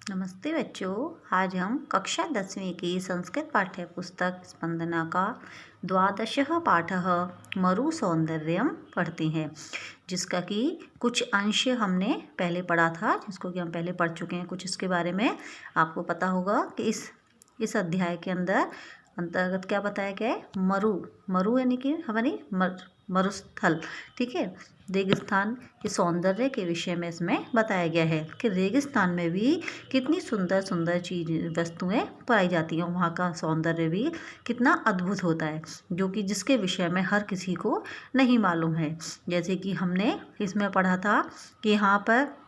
नमस्ते बच्चों। आज हम कक्षा 10वीं की संस्कृत पाठ्य पुस्तक स्पंदना का द्वादशः पाठः मरु सौंदर्यम पढ़ते हैं, जिसका कि कुछ अंश हमने पहले पढ़ा था, जिसको कि हम पहले पढ़ चुके हैं। कुछ इसके बारे में आपको पता होगा कि इस अध्याय के अंतर्गत क्या बताया गया है। मरु यानी कि हमारी मरुस्थल, ठीक है, रेगिस्तान के सौंदर्य के विषय में इसमें बताया गया है कि रेगिस्तान में भी कितनी सुंदर सुंदर वस्तुएं पाई जाती हैं। वहाँ का सौंदर्य भी कितना अद्भुत होता है, जो कि जिसके विषय में हर किसी को नहीं मालूम है। जैसे कि हमने इसमें पढ़ा था कि यहाँ पर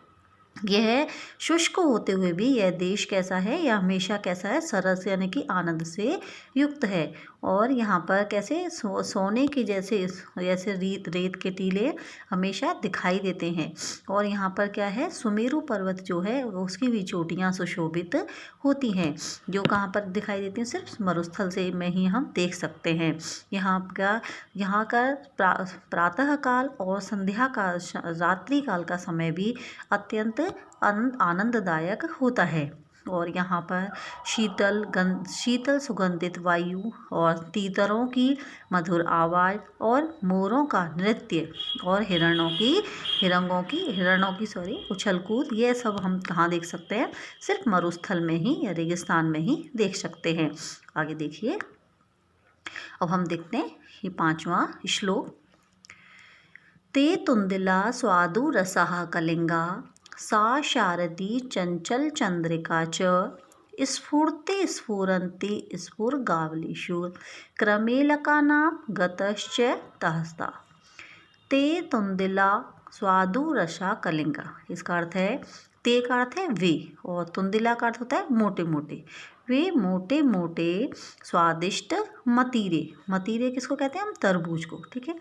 यह शुष्क होते हुए भी यह देश कैसा है, यह हमेशा कैसा है, सरस यानी कि आनंद से युक्त है। और यहाँ पर कैसे सोने के जैसे रेत के टीले हमेशा दिखाई देते हैं। और यहाँ पर क्या है, सुमेरु पर्वत जो है उसकी भी चोटियाँ सुशोभित होती हैं, जो कहाँ पर दिखाई देती हैं, सिर्फ मरुस्थल से में ही हम देख सकते हैं। यहाँ का प्रातः काल और संध्या काल, रात्रि काल का समय भी अत्यंत आनंददायक होता है। और यहाँ पर शीतल सुगंधित वायु और तीतरों की मधुर आवाज़ और मोरों का नृत्य और हिरणों की उछल कूद, ये सब हम कहाँ देख सकते हैं, सिर्फ मरुस्थल में ही या रेगिस्तान में ही देख सकते हैं। आगे देखिए, अब हम देखते हैं ये 5वां श्लोक। ते तुंदिला स्वादु रसः कलिंगा सा शारदी चंचल चंद्रिका च स्फूर्ति स्फुरन्ति स्फुरगावलीषु क्रमेलकानां गतश्च तहस्ता। ते तुंदिला स्वादु रसा कलिंगा, इसका अर्थ है, ते का अर्थ है वे, और तुंदिला का अर्थ होता है मोटे मोटे। वे मोटे मोटे स्वादिष्ट मतीरे किसको कहते हैं हम, तरबूज को, ठीक है।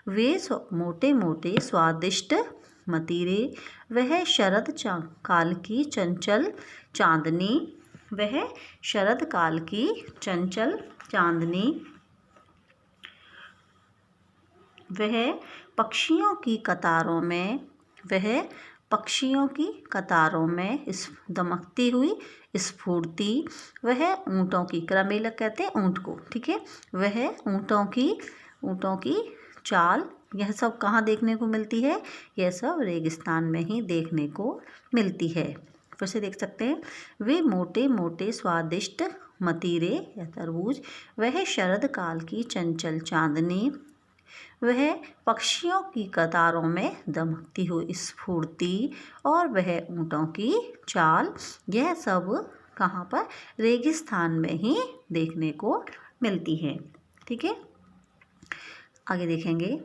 वे मोटे मोटे स्वादिष्ट मतीरे, वह शरद काल की चंचल चांदनी, वह पक्षियों की कतारों में इस दमकती हुई स्फूर्ति, वह ऊँटों की, क्रमेलक कहते हैं ऊँट को, ठीक है, वह ऊँटों की चाल, यह सब कहाँ देखने को मिलती है, यह सब रेगिस्तान में ही देखने को मिलती है। फिर से देख सकते हैं, वे मोटे मोटे स्वादिष्ट मतीरे या तरबूज, वह शरद काल की चंचल चांदनी, वह पक्षियों की कतारों में दमकती हुई स्फूर्ति, और वह ऊँटों की चाल, यह सब कहाँ पर, रेगिस्तान में ही देखने को मिलती है, ठीक है। आगे देखेंगे,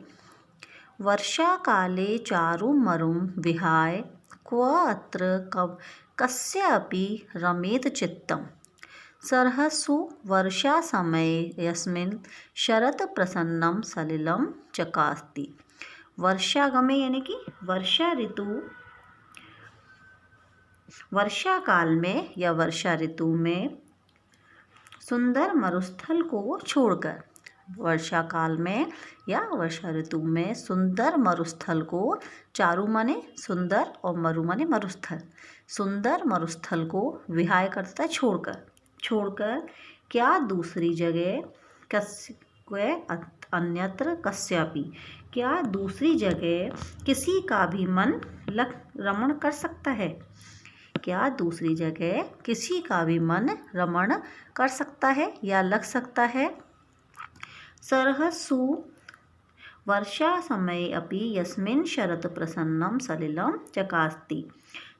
वर्षा काले चारु मरुम विहाय क्व अत्र कस्यापि रमेत चित्तम सरहसु वर्षा समये यस्मिन् शरत प्रसन्नम सलिलम चकास्ति। वर्षागमे यानी कि वर्षा काल में या वर्षा ऋतु में सुंदर मरुस्थल को छोड़कर, वर्षा काल में या वर्षा ऋतु में सुंदर मरुस्थल को, चारु माने सुंदर और मरु माने मरुस्थल, सुंदर मरुस्थल को विहाय करता है छोड़कर क्या दूसरी जगह अन्यत्र कस्यापि, क्या दूसरी जगह किसी का भी मन रमण कर सकता है, क्या दूसरी जगह किसी का भी मन रमण कर सकता है या लग सकता है। सरहसु वर्षा समय अपि यस्मिन् शरत प्रसन्नम सलिलम चकास्ति।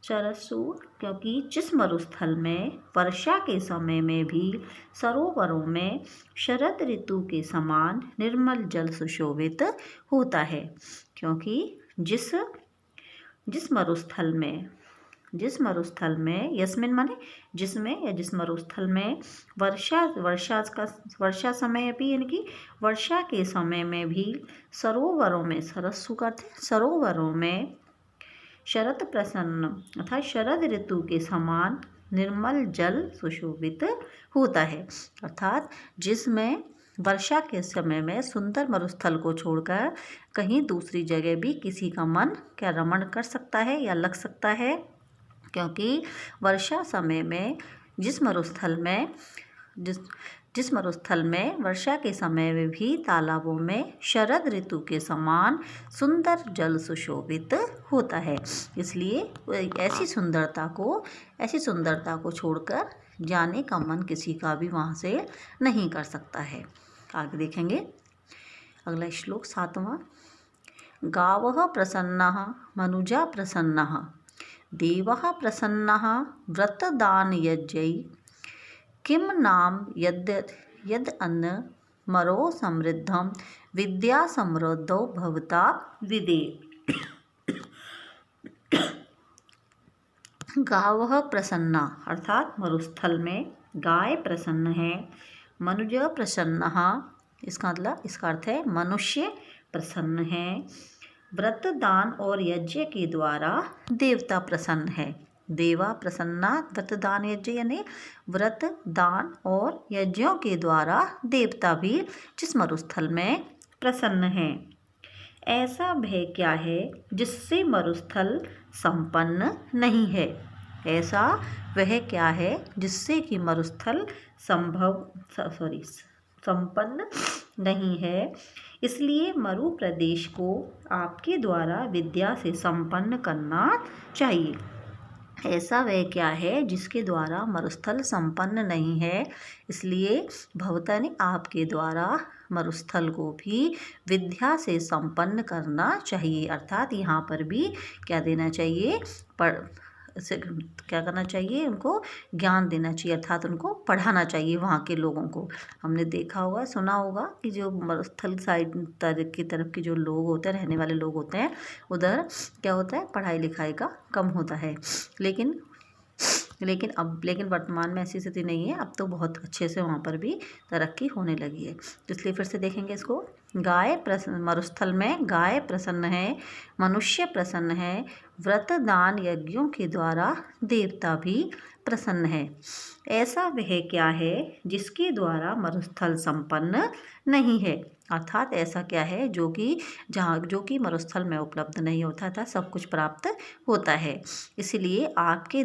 सरसु, क्योंकि जिस मरुस्थल में वर्षा के समय में भी सरोवरों में शरद ऋतु के समान निर्मल जल सुशोभित होता है। क्योंकि जिस मरुस्थल में यस्मिन माने जिसमें या जिस मरुस्थल में वर्षा समय भी यानी कि वर्षा के समय में भी सरोवरों में, सरस्सु का अर्थ है सरोवरों में, शरद प्रसन्न अर्थात शरद ऋतु के समान निर्मल जल सुशोभित होता है। अर्थात जिसमें वर्षा के समय में सुंदर मरुस्थल को छोड़कर कहीं दूसरी जगह भी किसी का मन क्या रमण कर सकता है या लग सकता है। क्योंकि वर्षा समय में जिस मरुस्थल में वर्षा के समय में भी तालाबों में शरद ऋतु के समान सुंदर जल सुशोभित होता है। इसलिए ऐसी सुंदरता को छोड़कर जाने का मन किसी का भी वहाँ से नहीं कर सकता है। आगे देखेंगे अगला श्लोक 7वां। गावः प्रसन्नाः मनुजा प्रसन्नाः देवाः प्रसन्नाः व्रतदानयज्ञै किं नाम यद् अन्न मरो समृद्धं विद्या समृद्धौ भवता विदेह। गावः प्रसन्ना अर्थात मरुस्थल में गाय प्रसन्न है। मनुज प्रसन्नः इसका अर्थ है मनुष्य प्रसन्न है। व्रत दान और यज्ञ के द्वारा देवता प्रसन्न है। देवा प्रसन्ना व्रत दान यज्ञ यानी व्रत दान और यज्ञों के द्वारा देवता भी जिस मरुस्थल में प्रसन्न है। ऐसा भय क्या है जिससे मरुस्थल संपन्न नहीं है। ऐसा वह क्या है जिससे कि मरुस्थल संपन्न नहीं है। इसलिए मरु प्रदेश को आपके द्वारा विद्या से संपन्न करना चाहिए। ऐसा वह क्या है जिसके द्वारा मरुस्थल संपन्न नहीं है। इसलिए भवता ने आपके द्वारा मरुस्थल को भी विद्या से संपन्न करना चाहिए। अर्थात यहाँ पर भी क्या देना चाहिए, क्या करना चाहिए, उनको ज्ञान देना चाहिए, अर्थात उनको पढ़ाना चाहिए वहाँ के लोगों को। हमने देखा होगा, सुना होगा कि जो मरुस्थल साइड की तरफ के जो लोग होते हैं, रहने वाले लोग होते हैं, उधर क्या होता है, पढ़ाई लिखाई का कम होता है। लेकिन वर्तमान में ऐसी स्थिति नहीं है। अब तो बहुत अच्छे से वहाँ पर भी तरक्की होने लगी है। इसलिए फिर से देखेंगे इसको। मरुस्थल में गाय प्रसन्न है, मनुष्य प्रसन्न है, व्रत दान यज्ञों के द्वारा देवता भी प्रसन्न है। ऐसा वह क्या है जिसके द्वारा मरुस्थल संपन्न नहीं है। अर्थात ऐसा क्या है जो कि मरुस्थल में उपलब्ध नहीं होता था, सब कुछ प्राप्त होता है। इसलिए आपके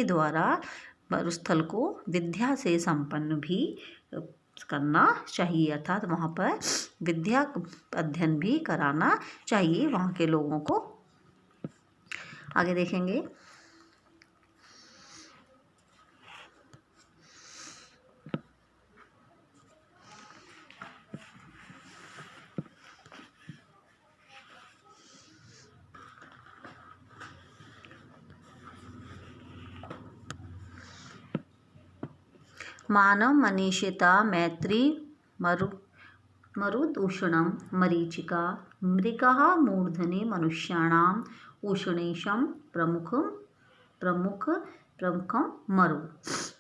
द्वारा मरुस्थल को विद्या से संपन्न भी करना चाहिए। अर्थात वहाँ पर विद्या अध्ययन भी कराना चाहिए वहाँ के लोगों को। आगे देखेंगे। मानव मनीषिता मैत्री मरुदूषणं मरीचिका मृगः मूर्धनि मनुष्याणाम् उष्णेशं प्रमुखं मरु।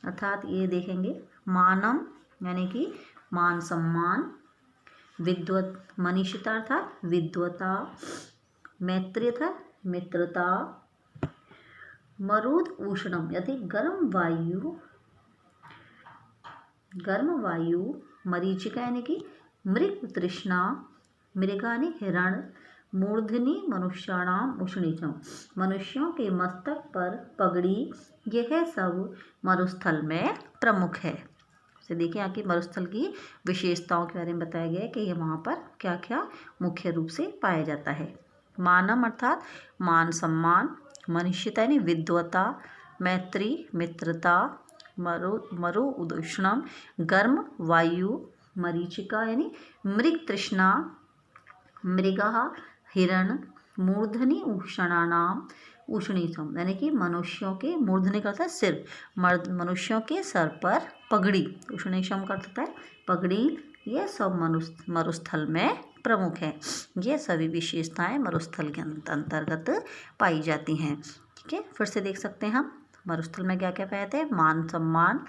अर्थात ये देखेंगे, मानव यानी कि मान सम्मान, मनीषिता अर्थात विद्वता, मैत्री अर्थात मित्रता, मरुद उष्णम यानी गर्म वायु, मरीचिका यानी कि मृग तृष्णा, मृगा यानी हिरण, मूर्धनि मनुष्याणाम उष्णीचम मनुष्यों के मस्तक पर पगड़ी, यह सब मरुस्थल में प्रमुख है। तो देखिए यहाँ की मरुस्थल की विशेषताओं के बारे में बताया गया है कि ये वहाँ पर क्या क्या मुख्य रूप से पाया जाता है। मानम अर्थात मान सम्मान, मनुष्यता यानी विद्वता, मैत्री मित्रता, मरु उष्णम गर्म वायु, मरीचिका यानी मृग तृष्णा, मृगः हिरण, मूर्धनि उषणानाम उष्णीचम यानी कि मनुष्यों के, मूर्धनि का अर्थ सिर, मनुष्यों के सर पर पगड़ी, उष्णीचम का अर्थ है पगड़ी। ये सब मरुस्थल में प्रमुख है। ये सभी विशेषताएं मरुस्थल के अंतर्गत पाई जाती हैं। ठीक है, फिर से देख सकते हैं हम मरुस्थल में क्या क्या पाए जाते हैं। मान सम्मान,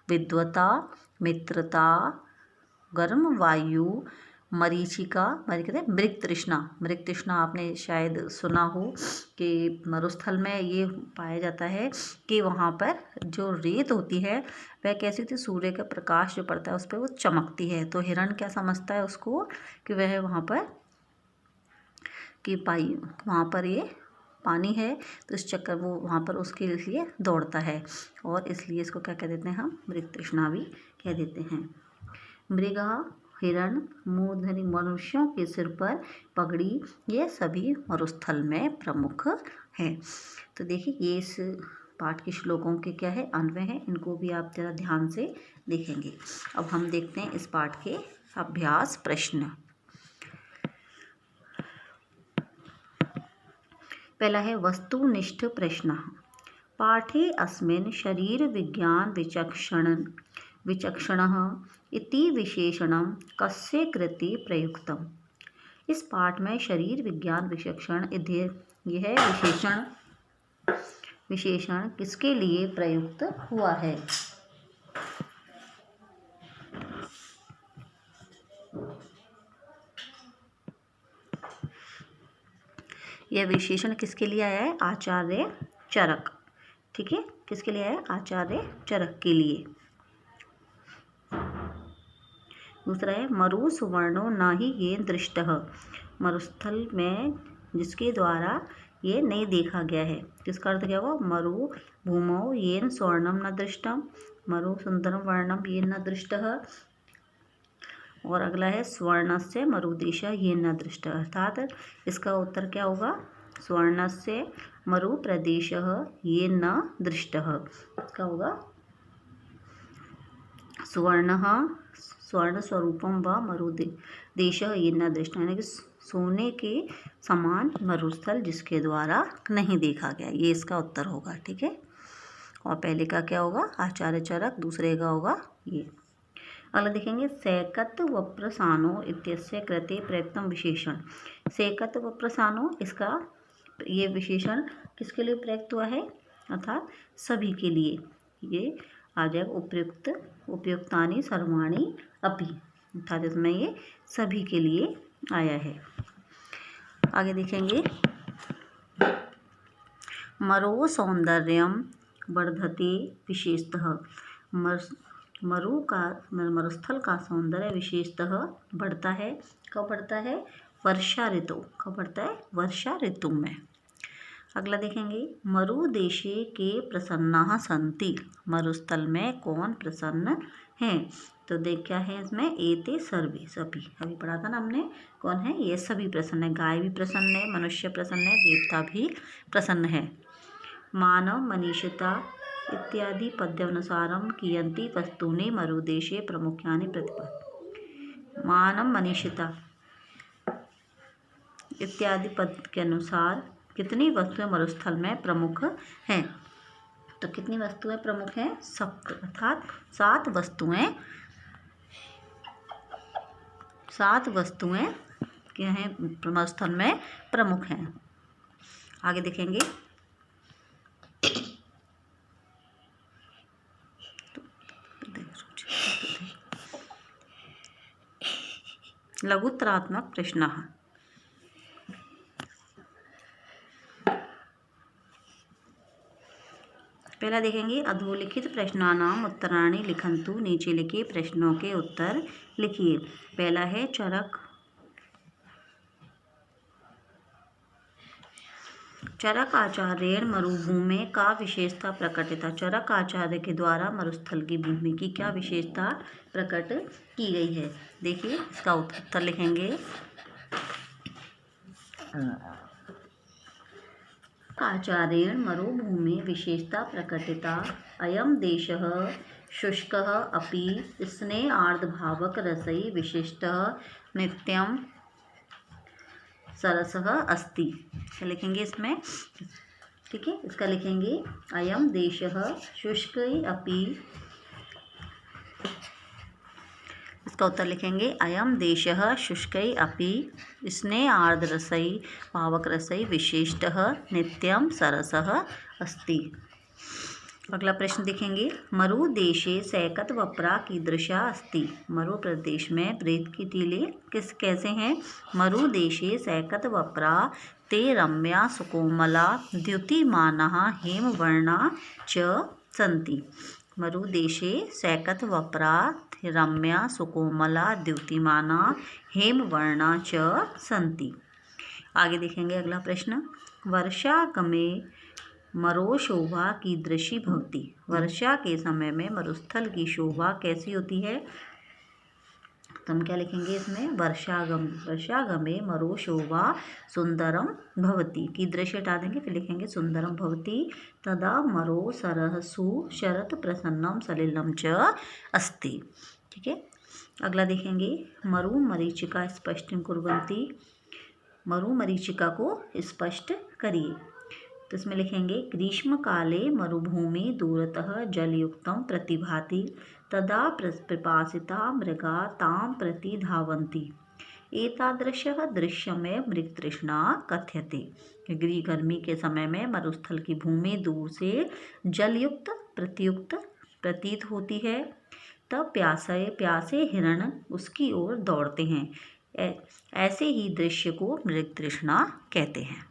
विद्वता, मित्रता, गर्म वायु, मरीचिका, मृग तृष्णा आपने शायद सुना हो कि मरुस्थल में ये पाया जाता है कि वहाँ पर जो रेत होती है वह कैसी होती है, सूर्य का प्रकाश जो पड़ता है उस पर वो चमकती है। तो हिरण क्या समझता है उसको कि वह वहाँ पर ये पानी है तो इस चक्कर वो वहाँ पर उसके लिए दौड़ता है, और इसलिए इसको क्या कह देते हैं हम, मृग तृष्णा भी कह देते हैं। मृगः, हिरण, मूर्धनि मनुष्यों के सिर पर पगड़ी, ये सभी मरुस्थल में प्रमुख हैं। तो देखिए ये इस पाठ के श्लोकों के क्या है, अन्वय हैं, इनको भी आप जरा ध्यान से देखेंगे। अब हम देखते हैं इस पाठ के अभ्यास प्रश्न। पहला है वस्तुनिष्ठ प्रश्न। पाठे अस्मिन् शरीर विज्ञान विचक्षणः इति विशेषणं कस्य कृते प्रयुक्तम्। इस पाठ में शरीर विज्ञान विचक्षण यह विशेषण किसके लिए प्रयुक्त हुआ है? यह विशेषण किसके लिए आया है? आचार्य चरक। ठीक है, किसके लिए आया है? आचार्य चरक के लिए। दूसरा है मरु सुवर्णो नाही ये दृष्टः। मरुस्थल में जिसके द्वारा ये नहीं देखा गया है, जिसका अर्थ क्या हुआ? मरु भूमौ येन स्वर्णम न दृष्टम, मरु सुंदरम वर्णम येन न दृष्टः। और अगला है स्वर्णस्य मरुदेशः येन न दृष्टः, अर्थात इसका उत्तर क्या होगा? स्वर्णस्य मरु प्रदेशः येन न दृष्टः। इसका होगा सुवर्णः स्वर्ण स्वरूपम व मरुदेशः येन न दृष्टः, यानी कि सोने के समान मरुस्थल जिसके द्वारा नहीं देखा गया, ये इसका उत्तर होगा। ठीक है, और पहले का क्या होगा? आचार्य चरक, दूसरे का होगा ये। अगला देखेंगे सैकत वप्रसानो इत्यस्य कृते प्रयुक्तम विशेषण। सैकत वप्रसानो, इसका ये विशेषण किसके लिए प्रयुक्त हुआ है? अर्थात सभी के लिए। ये आ जाएगा उपयुक्तानि सर्वाणि अपि, अर्थात इसमें ये सभी के लिए आया है। आगे देखेंगे मरो सौंदर्यम वर्धते विशेषतः। मरुस्थल का सौंदर्य विशेषतः बढ़ता है। कब बढ़ता है? वर्षा ऋतु। कब बढ़ता है? वर्षा ऋतु में। अगला देखेंगे मरुदेशे के प्रसन्नाः सन्ति। मरुस्थल में कौन प्रसन्न हैं? तो देख क्या है इसमें? एते सर्वे, सभी। अभी पढ़ा था ना हमने, कौन है? ये सभी प्रसन्न है। गाय भी प्रसन्न है, मनुष्य प्रसन्न है, देवता भी प्रसन्न है। मानव मनीषिता इत्यादि पद्यानुसारम कियन्ति वस्तूनि मरुदेशे प्रमुख्यानि प्रतिपद। मानव मनीषिता इत्यादि पद के अनुसार कितनी वस्तुएं मरुस्थल में प्रमुख हैं? तो कितनी वस्तुएं प्रमुख हैं? सप्त, अर्थात 7 वस्तुएं। 7 वस्तुएं क्या हैं? मरुस्थल में प्रमुख हैं। आगे देखेंगे लघुत्तरात्मक प्रश्नः। पहला देखेंगे अधोलिखित प्रश्नानाम उत्तराणि लिखन्तु। नीचे लिखे प्रश्नों के उत्तर लिखिए। पहला है चरक आचार्येण मरुभूमि का विशेषता प्रकटिता। चरक आचार्य के द्वारा मरुस्थल की भूमि की क्या विशेषता प्रकट की गई है? देखिए इसका उत्तर लिखेंगे आचार्येण मरुभूमि विशेषता प्रकटिता। अयं देशः शुष्कः अपि स्नेह आर्द्रभावक रसै विशिष्टः नित्यं सरसः अस्ति। क्या लिखेंगे इसमें? ठीक है, इसका लिखेंगे अयं देशः शुष्क अपि, इसका उत्तर लिखेंगे अयं देशः शुष्कै अपि स्नेह आर्द्ररसै भावकरसै विशिष्टः नित्यं सरसः अस्ति। अगला प्रश्न देखेंगे मरुदेशे सैकत वप्रा कीदृशा अस्ति। मरु प्रदेश में प्रेत की टीले कैसे हैं? मरुदेशे सैकत वप्रा ते रम्या सुकोमला द्युतिमानाः हेमवर्णा च सन्ति। मरुदेशे सैकत वप्रा रम्या सुकोमला द्युतिमाना हेमवर्णा च सन्ति। आगे देखेंगे अगला प्रश्न वर्षागमे मरो शोभा कीदृशी भवति। वर्षा के समय में मरुस्थल की शोभा कैसी होती है। तो हम क्या लिखेंगे इसमें, वर्षागमे मरो शोभा सुंदरम भवति। कीदृशी हटा देंगे, फिर लिखेंगे सुंदरम भवति। तदा मरो सरहसु शरत प्रसन्नम सलिलम च अस्ति। ठीक है, अगला देखेंगे, मरु मरीचिका स्पष्टं कुर्वन्ति। मरु मरीचिका को स्पष्ट करिए। तो इसमें लिखेंगे, ग्रीष्म काले मरुभूमि दूरतः जलयुक्तं प्रतिभाति। तदा पिपासिता मृगा तां प्रति धावन्ति। एतादृशः दृश्यमेव मृगतृष्णा कथ्यते। गर्मी के समय में मरुस्थल की भूमि दूर से जलयुक्त प्रतीत होती है। तब प्यासे हिरण उसकी ओर दौड़ते हैं। ऐसे ही दृश्य को मृगतृष्णा कहते हैं।